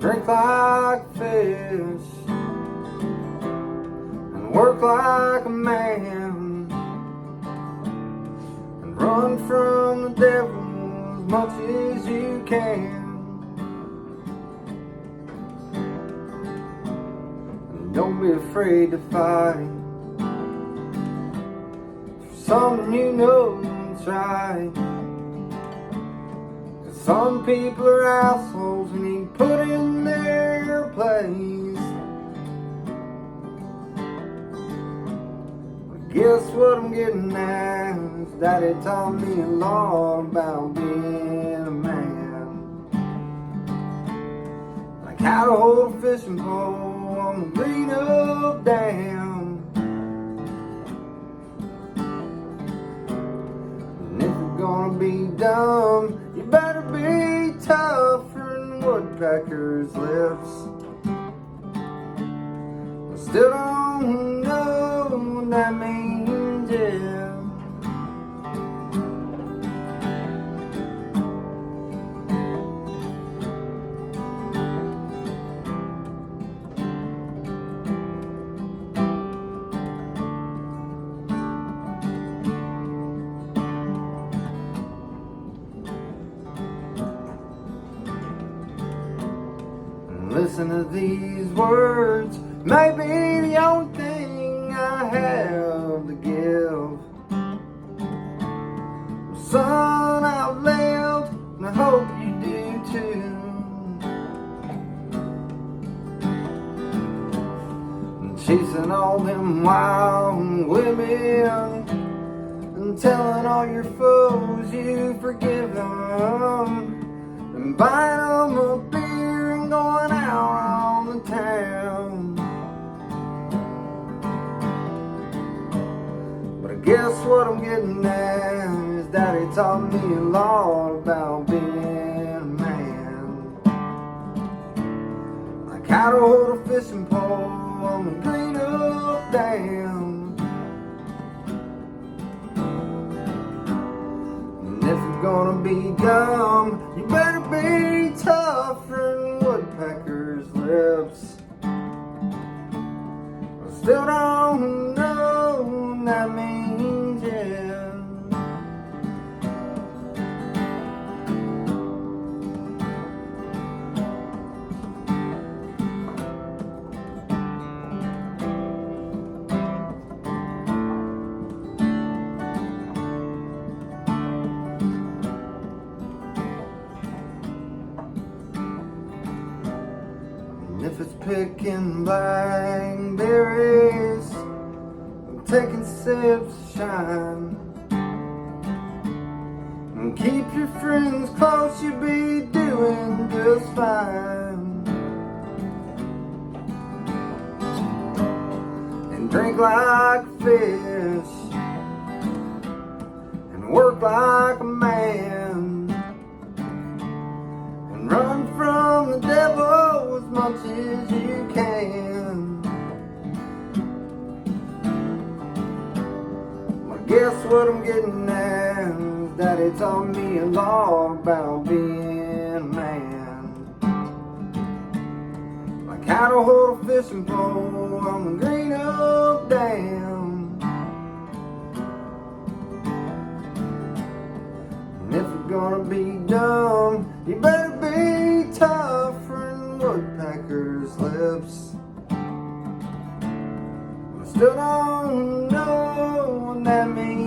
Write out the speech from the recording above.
drink like fish, and work like a man, and run from the devil as much as you can. And don't be afraid to fight for something you know is right. Some people are assholes and you put in their place. But guess what I'm getting at is Daddy taught me a lot about being a man. Like how to hold a fishing pole on the green up dam. And if you're gonna be dumb, you better be tougher than woodpeckers' lips. I still don't know what that means yet. Listen to these words, maybe the only thing I have to give. Son, I've lived, and I hope you do too. And chasing all them wild women, and telling all your foes you forgive them, and buying them a beer and going out on the town. But I guess what I'm getting at is Daddy taught me a lot about being a man. Like how to hold a fishing pole on the green up dam. And if you're gonna be dumb, you better be tougher than woodpeckers' lips. I still don't know what that means yet. If it's picking blackberries, I'm taking sips of shine. And keep your friends close, you'll be doing just fine. And drink like fish, and work like a man, and run from the devil as much as you can. I guess what I'm getting at is Daddy taught me a lot about being a man. Like how to hold a fishing pole on the green up dam. And if you're gonna be dumb, you better be tougher than woodpeckers' lips. I still don't know what that means.